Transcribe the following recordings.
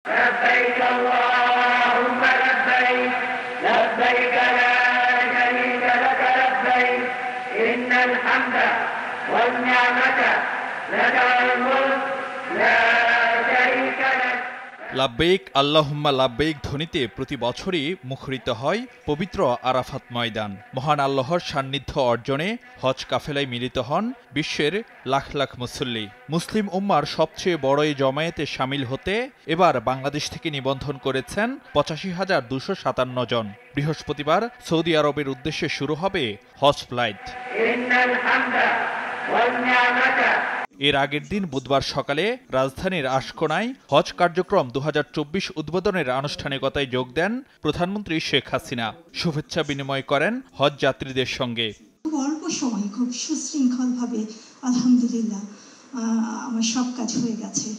لبيك اللهم لبيك لبيك لا شريك لك لبيك إن الحمد والنعمة لك والملك لا شريك لك। লাব্বাইক আল্লাহুম্মা লাব্বাইক ধ্বনিতে প্রতি বছরই মুখরিত হয় পবিত্র আরাফাত ময়দান। মহান আল্লাহর সান্নিধ্য অর্জনে হজ কাফেলায় মিলিত হন বিশ্বের লাখ লাখ মুসল্লি। মুসলিম উম্মার সবচেয়ে বড় এই জমায়েতে শামিল হতে এবার বাংলাদেশ থেকে নিবন্ধন করেছেন ৮৫,২৫৭ জন। বৃহস্পতিবার সৌদি আরবের উদ্দেশ্যে শুরু হবে হজ ফ্লাইট। এর আগের দিন বুধবার সকালে রাজধানীর আশকোনায় হজ কার্যক্রম ২০২৪ উদ্বোধনের আনুষ্ঠানিকতায় যোগ দেন প্রধানমন্ত্রী শেখ হাসিনা। শুভেচ্ছা বিনিময় করেন হজ যাত্রীদের সঙ্গে। খুব অল্প সময় খুব সুশৃঙ্খলভাবে আলহামদুলিল্লাহ আমার সব কাজ হয়ে গেছে।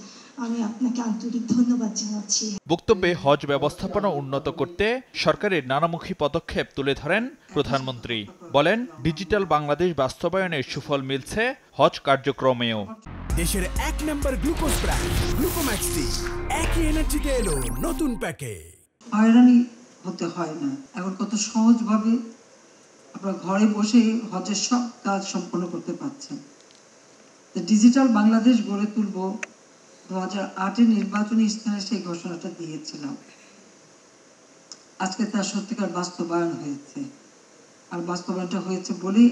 আমি আপনাকে আন্তরিক ধন্যবাদ জানাচ্ছি। বক্তব্যে হজ ব্যবস্থাপনা উন্নত করতে সরকারের নানামুখী পদক্ষেপ তুলে ধরেন প্রধানমন্ত্রী। বলেন, ডিজিটাল বাংলাদেশ বাস্তবায়নের সুফল মিলছে হজ কার্যক্রমেও। দেশের ১ নম্বর গ্লুকোজ ব্র্যান্ড গ্লুকোম্যাক্সটি একই এনার্জিতে এলো নতুন প্যাকে। হয়রানি হতে হয় না, এখন কত সহজভাবে আপনারা ঘরে বসে হজের সব কাজ সম্পন্ন করতে পারছেন। ডিজিটাল বাংলাদেশ গড়ে তুলব ২০০৮-এর নির্বাচনী স্থানে সেই ঘোষণাটা দিয়েছিলাম। আজকে তার সত্যিকার বাস্তবায়ন হয়েছে, আর বাস্তবায়নটা হয়েছে বলেই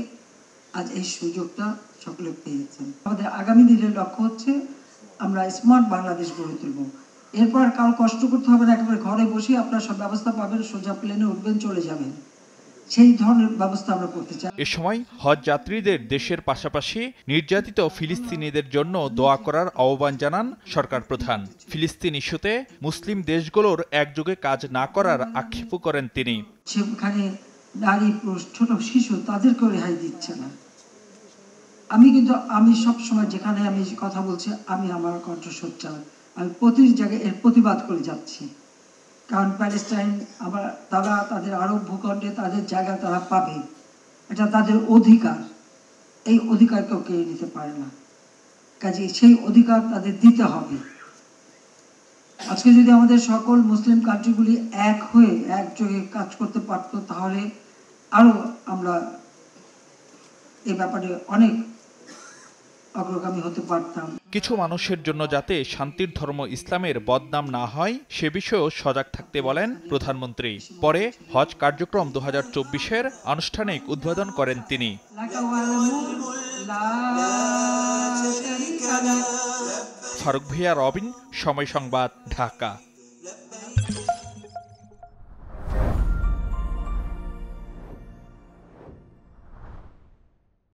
আজ এই সুযোগটা সকলে পেয়েছেন। আমাদের আগামী দিনের লক্ষ্য হচ্ছে আমরা স্মার্ট বাংলাদেশ গড়ে তুলব। এরপর কারো কষ্ট করতে হবে না, একেবারে ঘরে বসে আপনারা সব ব্যবস্থা পাবেন, সোজা প্লেনে উঠবেন, চলে যাবেন, সেই ধরনের ব্যবস্থা আমরা করতে চাই। এ সময় হজ যাত্রীদের দেশের পাশাপাশি নির্যাতিত ফিলিস্তিনিদের জন্য দোয়া করার আহ্বান জানান সরকার প্রধান। ফিলিস্তিন ইস্যুতে মুসলিম দেশগুলোর একযোগে কাজ না করার আক্ষেপও করেন তিনি। সেখানে নারী, পুরুষ, ছোট শিশু তাদেরকেও রেহাই দিচ্ছে না। আমি সব সময় যেখানে আমি কথা বলছি, আমি আমার কণ্ঠস্বর আমি প্রতি জায়গায় এর প্রতিবাদ করে যাচ্ছি। কারণ প্যালেস্টাইন তারা তাদের আরব ভূখণ্ডে তাদের জায়গা তারা পাবে, এটা তাদের অধিকার। এই অধিকার কেউ কেড়ে নিতে পারে না, কাজে সেই অধিকার তাদের দিতে হবে। আজকে যদি আমাদের সকল মুসলিম কান্ট্রিগুলি এক হয়ে একযোগে কাজ করতে পারত, তাহলে আরো আমরা এই ব্যাপারে অনেক অগ্রগামী হতে পারতাম। কিছু মানুষের জন্য যাতে শান্তির ধর্ম ইসলামের বদনাম না হয় সে বিষয়েও সজাগ থাকতে বলেন প্রধানমন্ত্রী। পরে হজ কার্যক্রম ২০২৪-এর আনুষ্ঠানিক উদ্বোধন করেন তিনি। ফারুক ভূঁইয়া, রবিন, সময় সংবাদ, ঢাকা।